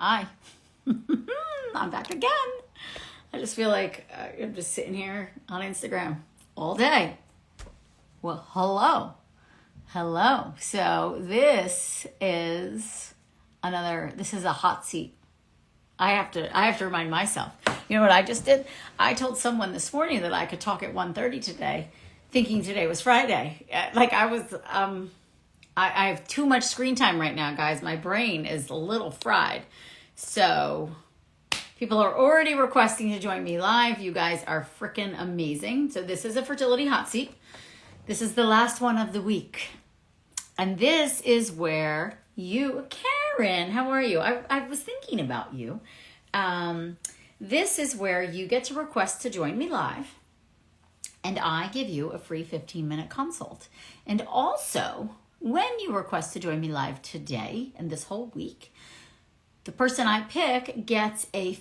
Hi. I'm back again. I just feel like I'm just sitting here on Instagram all day. Well, hello. Hello. So this is a hot seat. I have to remind myself. You know what I just did? I told someone this morning that I could talk at 1:30 today, thinking today was Friday. Like I was I have too much screen time right now, guys. My brain is a little fried. So people are already requesting to join me live. You guys are freaking amazing. So this is a fertility hot seat. This is the last one of the week. And this is where Karen, how are you? I was thinking about you. This is where you get to request to join me live. And I give you a free 15-minute consult. And also, when you request to join me live today and this whole week, the person I pick gets a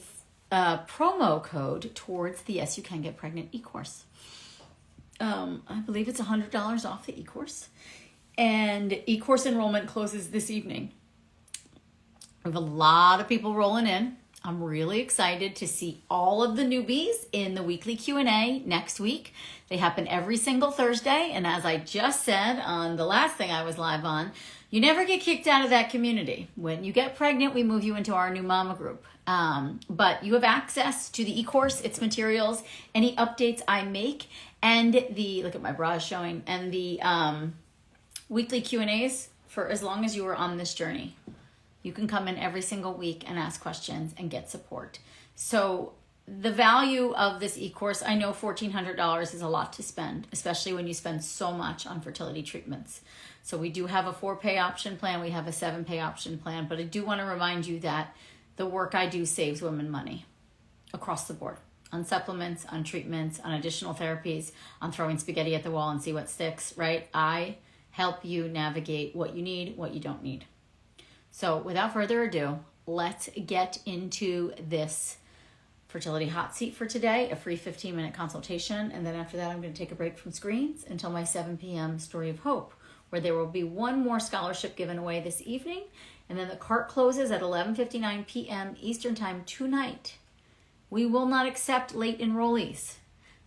promo code towards the Yes You Can Get Pregnant e-course. I believe it's $100 off the e-course. And e-course enrollment closes this evening. We have a lot of people rolling in. I'm really excited to see all of the newbies in the weekly Q&A next week. They happen every single Thursday. And as I just said on the last thing I was live on, you never get kicked out of that community. When you get pregnant, we move you into our new mama group. But you have access to the e-course, its materials, any updates I make, and look at my bra showing, and the weekly Q&As for as long as you are on this journey. You can come in every single week and ask questions and get support. So the value of this e-course, I know $1,400 is a lot to spend, especially when you spend so much on fertility treatments. So we do have a 4-pay option plan. We have a 7-pay option plan. But I do want to remind you that the work I do saves women money across the board. On supplements, on treatments, on additional therapies, on throwing spaghetti at the wall and see what sticks, right? I help you navigate what you need, what you don't need. So without further ado, let's get into this fertility hot seat for today, a free 15-minute consultation. And then after that, I'm going to take a break from screens until my 7 p.m. Story of Hope, where there will be one more scholarship given away this evening. And then the cart closes at 11:59 p.m. Eastern Time tonight. We will not accept late enrollees.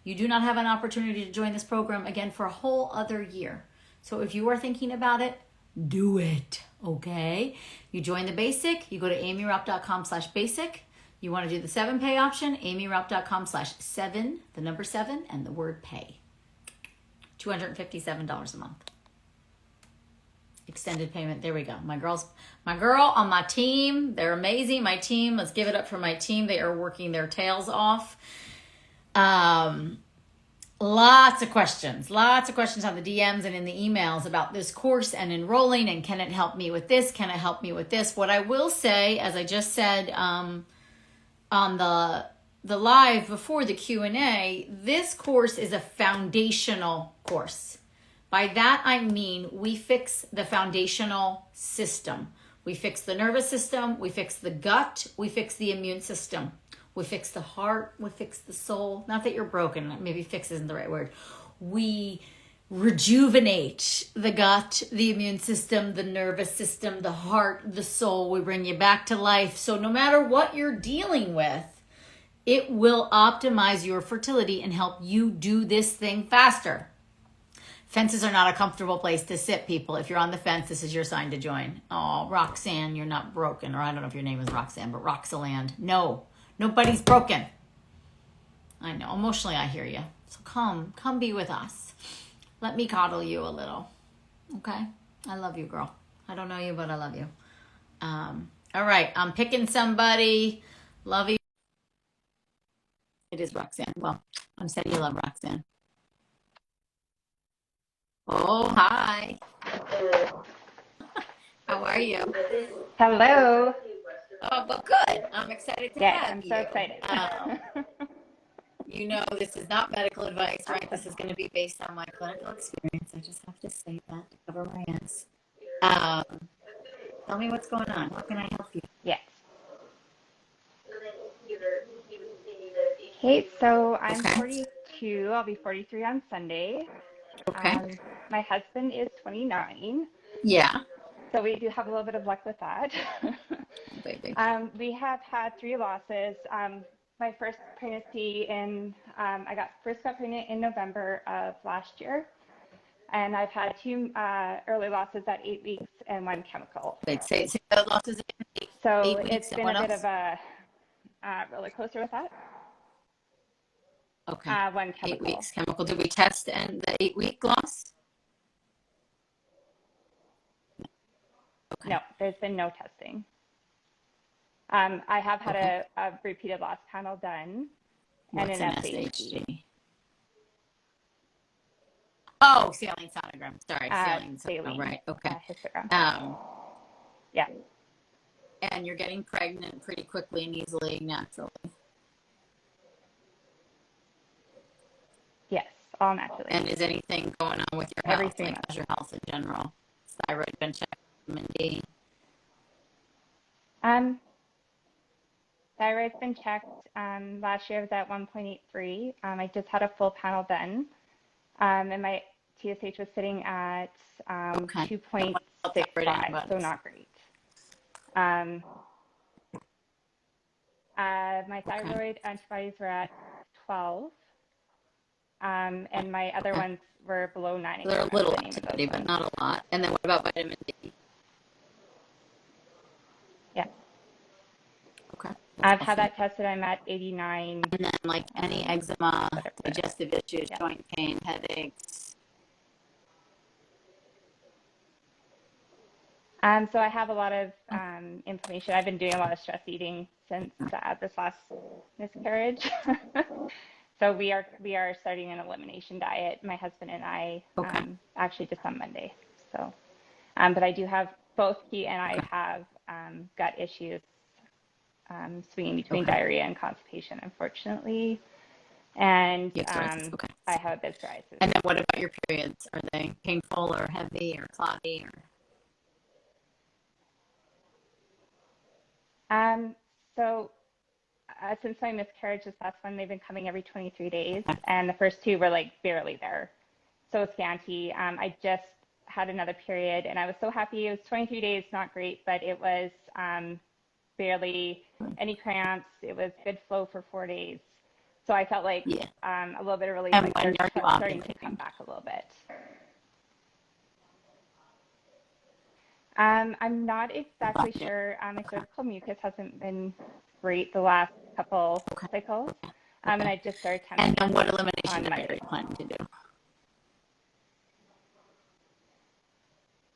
You do not have an opportunity to join this program again for a whole other year. So if you are thinking about it, do it, okay? You join the basic, you go to aimeeraupp.com/basic. You want to do the 7-pay option, aimeeraupp.com/7, the number 7, and the word pay. $257 a month. Extended payment, there we go. My girl on my team, they're amazing. My team, let's give it up for my team. They are working their tails off. Lots of questions on the DMs and in the emails about this course and enrolling, and can it help me with this? Can it help me with this? What I will say, as I just said on the live before the Q&A, this course is a foundational course. By that, I mean we fix the foundational system. We fix the nervous system, we fix the gut, we fix the immune system. We fix the heart, we fix the soul. Not that you're broken, maybe fix isn't the right word. We rejuvenate the gut, the immune system, the nervous system, the heart, the soul. We bring you back to life. So no matter what you're dealing with, it will optimize your fertility and help you do this thing faster. Fences are not a comfortable place to sit, people. If you're on the fence, this is your sign to join. Oh, Roxanne, you're not broken. Or I don't know if your name is Roxanne, but Roxaland. No. Nobody's broken. I know. Emotionally, I hear you. So come be with us. Let me coddle you a little. Okay? I love you, girl. I don't know you, but I love you. All right. I'm picking somebody. Love you. It is Roxanne. Well, I'm saying you love Roxanne. Oh, hi. How are you? Hello. Oh, well, good. I'm excited to Yes, have I'm you. so excited. You know, this is not medical advice, right? This is going to be based on my clinical experience. I just have to say that to cover my ass. Tell me what's going on. How can I help you? Yes. Okay, so I'm Okay. 42. I'll be 43 on Sunday. Okay. My husband is 29. Yeah. So we do have a little bit of luck with that. baby? We have had 3 losses. My first pregnancy first got pregnant in November of last year, and I've had 2 early losses at 8 weeks and 1 chemical. Wait, say those losses in So 8 weeks it's and been what a bit else? of a roller coaster with that. Okay. 1 8 chemical. weeks chemical. Did we test and the 8-week loss? Okay. No, there's been no testing. I have had Okay. a repeated loss panel done and What's an an SHG. SHG? Oh, saline sonogram. Sorry, saline sonogram. Saline Right. Okay. histogram. Um, Yeah. and you're getting pregnant pretty quickly and easily, naturally. Yes, all naturally. And is anything going on with your Every health? 3 Like, months. how's your health in general? Thyroid been checked? Vitamin D? Um, Thyroid's been checked. Last year I was at 1.83. I just had a full panel then. And my TSH was sitting at Okay. And what about thyroid 2.65, so antibodies? not great. Um, my Okay. thyroid antibodies were at 12, and my other Okay. ones were below 9. So they're a I little can't remember the name of activity, those but ones. not a lot. And then what about vitamin D? Yeah. Okay. That's I've had awesome. that tested. I'm at 89. And then like any eczema, Whatever. digestive issues, Yeah. joint pain, headaches. So I have a lot of inflammation. I've been doing a lot of stress eating since this last miscarriage. So we are starting an elimination diet, my husband and I, Okay. actually just on Monday. So, but I do have both he and I Okay. have gut issues, swinging between Okay. diarrhea and constipation, unfortunately. And You have psoriasis. Okay. I have a bit of psoriasis. And then what about your periods? Are they painful or heavy or clotty or? So since my miscarriage, this last one, they've been coming every 23 days, and the first 2 were like barely there. So scanty. I just had another period, and I was so happy. It was 23 days, not great, but it was barely any cramps. It was good flow for 4 days. So I felt like Yeah. a little bit of relief, And like when they're are you starting to come ovulating? back a little bit. I'm not exactly sure. My cervical mucus hasn't been great the last couple Okay. cycles, Okay. and Okay. I just started And then temping what elimination on diet are Monday. you planning to do?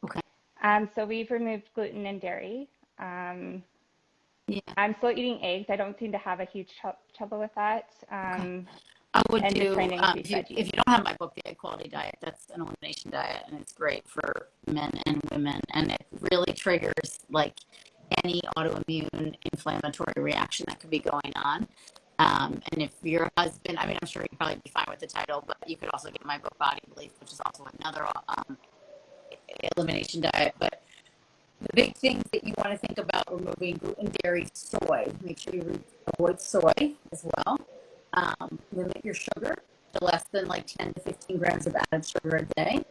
Okay. So we've removed gluten and dairy. Um, Yeah. I'm still eating eggs. I don't seem to have a huge trouble with that. Okay. I would And just do, trying to increase if veggies. you don't have my book, The Egg Quality Diet, that's an elimination diet and it's great for men and women. And it really triggers like any autoimmune inflammatory reaction that could be going on. And if your husband, I mean, I'm sure he'd probably be fine with the title, but you could also get my book, Body Belief, which is also another elimination diet. But the big things that you want to think about removing gluten, dairy, soy. Make sure you avoid soy as well. Limit your sugar to less than like 10 to 15 grams of added sugar a day.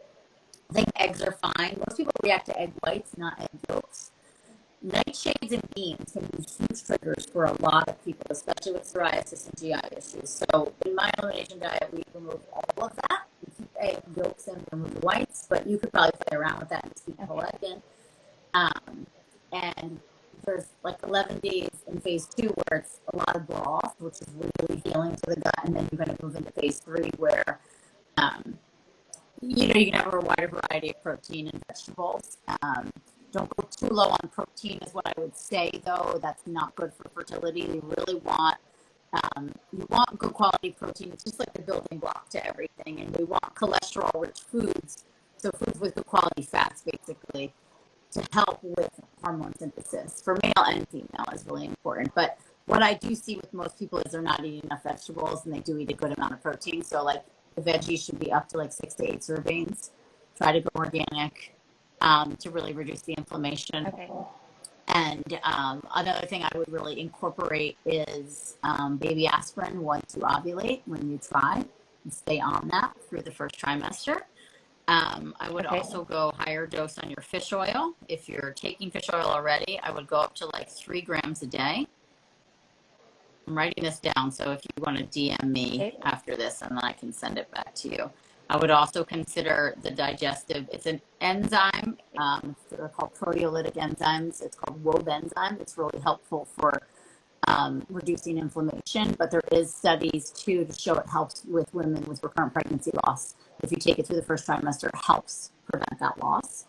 I think eggs are fine. Most people react to egg whites, not egg yolks. Nightshades and beans can be huge triggers for a lot of people, especially with psoriasis and GI issues. So in my elimination diet, we remove all of that. We keep egg yolks and remove the whites, but you could probably play around with that and just keep the whole egg in. And there's like 11 days in phase 2 where it's a lot of broth, which is really healing to the gut. And then you're going to move into phase 3 where, you can have a wider variety of protein and vegetables. Don't go too low on protein is what I would say, though. That's not good for fertility. You really want, you want good quality protein. It's just like the building block to everything. And we want cholesterol-rich foods, so foods with good quality fats, basically, to help with hormone synthesis for male and female is really important. But what I do see with most people is they're not eating enough vegetables and they do eat a good amount of protein. So like the veggies should be up to like 6 to 8 servings. Try to go organic to really reduce the inflammation. Okay. And another thing I would really incorporate is baby aspirin once you ovulate, when you try, and stay on that through the first trimester. I would Okay. also go higher dose on your fish oil. If you're taking fish oil already, I would go up to like 3 grams a day. I'm writing this down, so if you want to DM me Okay. after this, and then I can send it back to you. I would also consider the digestive. It's an enzyme. They're called proteolytic enzymes. It's called Raupp enzyme. It's really helpful for reducing inflammation. But there is studies too to show it helps with women with recurrent pregnancy loss. If you take it through the first trimester, it helps prevent that loss.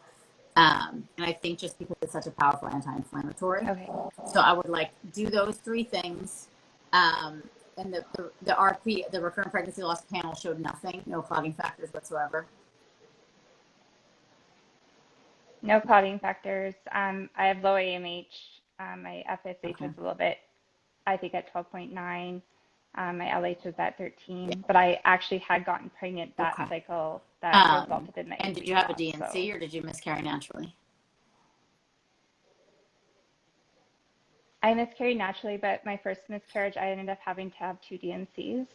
And I think just because it's such a powerful anti-inflammatory. Okay. So I would like do those 3 things. And the RP, the recurrent pregnancy loss panel showed nothing, no clotting factors whatsoever. No clotting factors. I have low AMH. My FSH Okay. was a little bit, I think, at 12.9. My LH was at Yeah. 13, but I actually had gotten pregnant that Okay. cycle that resulted in the And did AMH you have a loss. DNC So or did you miscarry naturally? I miscarried naturally, but my first miscarriage, I ended up having to have 2 DNCs.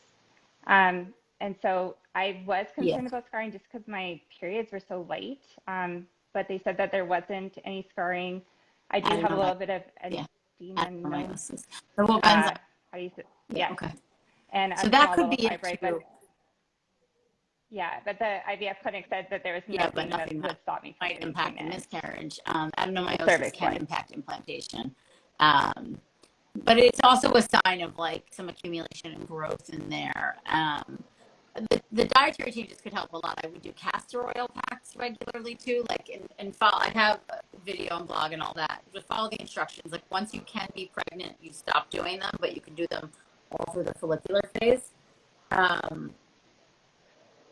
And so I was Yeah. concerned about scarring just because my periods were so light. But they said that there wasn't any scarring. I do have a little bit of Yeah. edema, no, Adenomyosis. The Raupp enzyme. how do you say? Yeah. Yes, Okay. and So a that small could little be it fibroid. But too. yeah, but the IVF clinic said that there was Yeah, but nothing that nothing would that stop me from might getting impact the pregnant. miscarriage. The Adenomyosis cervix can went. impact implantation. Um, but it's also a sign of like some accumulation and growth in there. The dietary changes could help a lot. I would do castor oil packs regularly too. Like, and follow, I have a video and blog and all that. Just follow the instructions. Like, once you can be pregnant, you stop doing them, but you can do them all through the follicular phase. Um,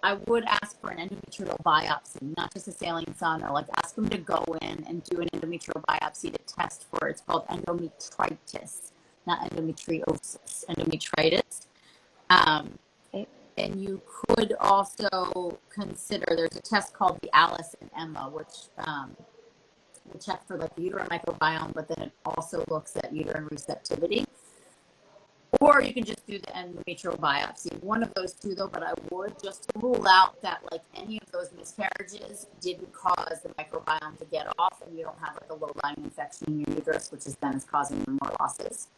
I would ask for an endometrial biopsy, not just a saline sun, or like ask them to go in and do an endometrial biopsy to test for it's called endometritis, not endometriosis, endometritis. Um, Okay. and you could also consider there's a test called the Alice and Emma, which will check for like the uterine microbiome, but then it also looks at uterine receptivity. Or you can just do the endometrial biopsy. One of those two, though, but I would just to rule out that like any of those miscarriages didn't cause the microbiome to get off, and you don't have like a low-lying infection in your uterus, which is then is causing more losses.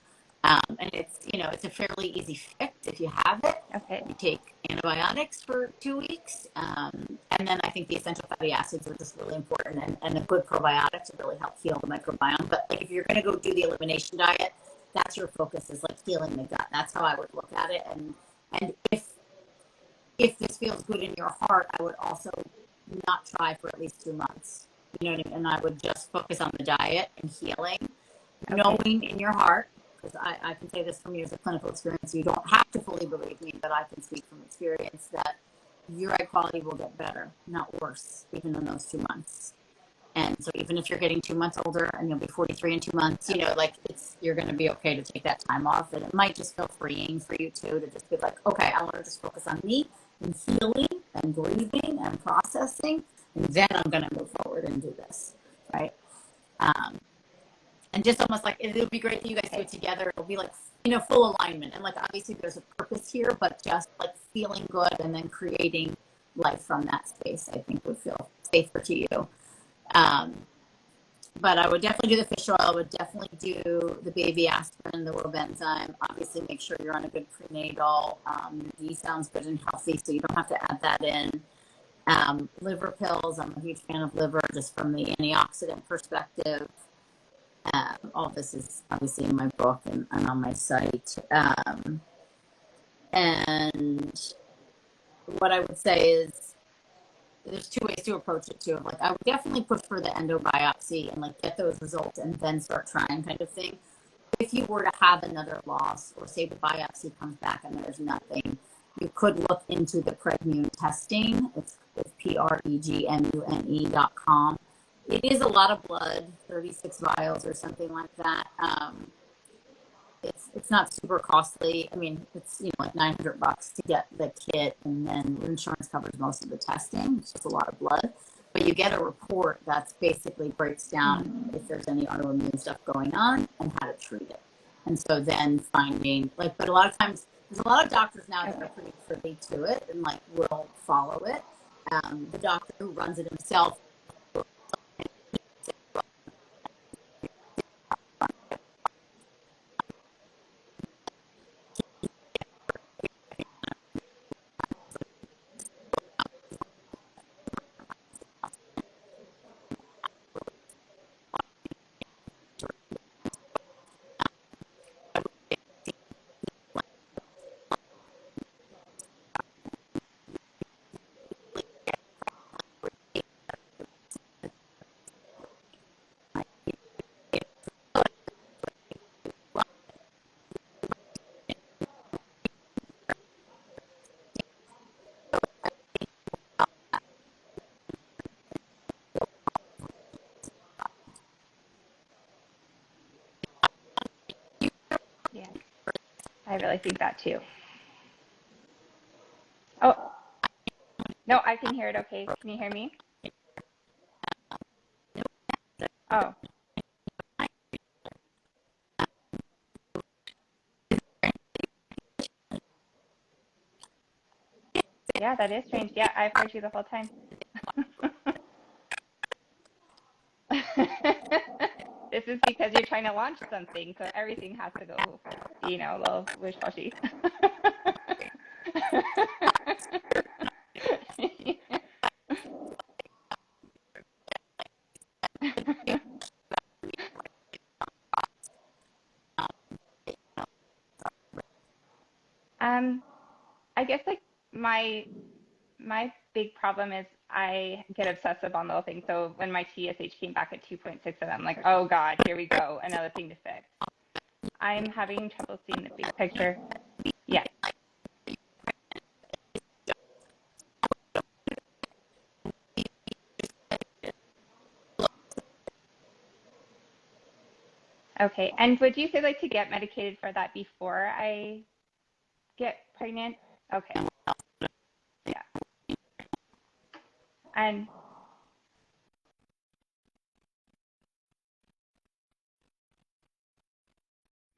And it's it's a fairly easy fix if you have it. Okay. You take antibiotics for 2 weeks, and then I think the essential fatty acids are just really important, and a good probiotic to really help heal the microbiome. But like if you're going to go do the elimination diet, that's your focus is like healing the gut. That's how I would look at it. And if this feels good in your heart, I would also not try for at least 2 months. You know what I mean? And I would just focus on the diet and healing, knowing in your heart, because I can say this from years of clinical experience, you don't have to fully believe me, but I can speak from experience that your egg quality will get better, not worse, even in those 2 months. And so even if you're getting 2 months older and you'll be 43 in 2 months, like you're going to be okay to take that time off. And it might just feel freeing for you too, to just be like, okay, I want to just focus on me and healing and grieving and processing. And then I'm going to move forward and do this. Right. And just almost like, it'll be great that you guys do it together. It'll be like, full alignment. And like, obviously there's a purpose here, but just like feeling good and then creating life from that space, I think would feel safer to you. But I would definitely do the fish oil. I would definitely do the baby aspirin, the Raupp enzyme. Obviously, make sure you're on a good prenatal. Your D sounds good and healthy, so you don't have to add that in. Liver pills. I'm a huge fan of liver, just from the antioxidant perspective. All this is obviously in my book and on my site. And what I would say is, there's 2 ways to approach it too. Like I would definitely push for the endo biopsy and like get those results and then start trying, kind of thing. If you were to have another loss, or say the biopsy comes back and there's nothing, you could look into the Pregmune testing. It's PREGMUNE.com. It is a lot of blood, 36 vials or something like that. It's not super costly. I mean, it's like $900 to get the kit, and then your insurance covers most of the testing. It's just a lot of blood, but you get a report that's basically breaks down if there's any autoimmune stuff going on and how to treat it. And so then finding but a lot of times there's a lot of doctors now that are pretty privy to it and like will follow it. The doctor who runs it himself. Yeah, I really think that too. Oh, no, I can hear it okay. Can you hear me? Oh, yeah, that is strange. Yeah, I've heard you the whole time. This is because you're trying to launch something, so everything has to go, a little wish-washy. Um, I guess like my big problem is I get obsessive on little things. So when my TSH came back at 2.6, and I'm like, oh God, here we go, another thing to fix. I'm having trouble seeing the big picture. Yeah. Okay. And would you say like to get medicated for that before I get pregnant? Okay. Yeah. And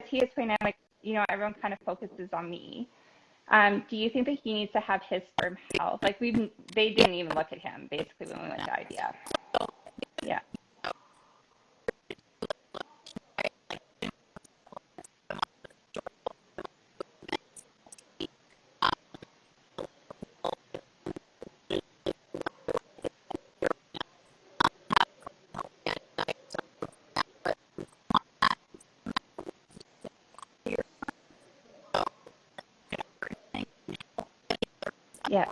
he is pregnant, like, everyone kind of focuses on me. Do you think that he needs to have his sperm health? Like they didn't even look at him basically when we went to IVF. Yeah. Yeah.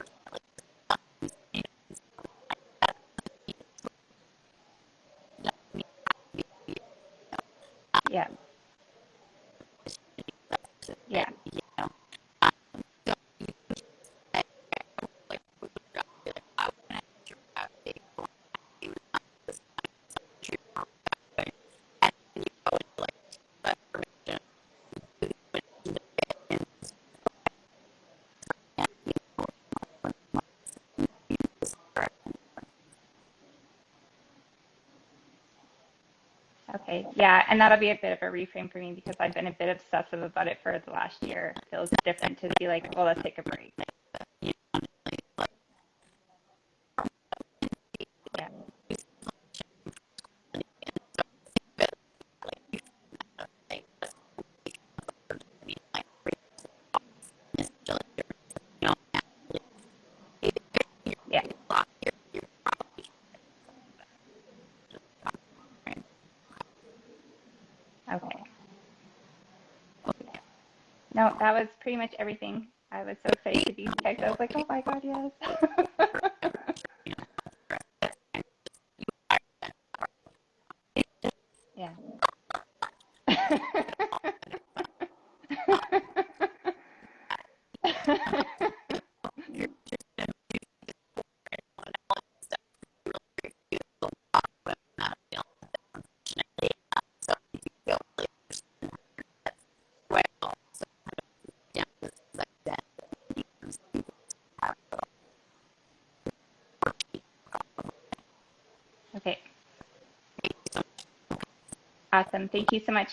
Yeah. Yeah. Okay. Yeah. And that'll be a bit of a reframe for me because I've been a bit obsessive about it for the last year. It feels different to be like, well, let's take a break. Yeah. Yeah. Okay. No, that was pretty much everything. I was so excited to be picked. I was like, oh my God, yes. Yeah. Okay. Awesome. Thank you so much.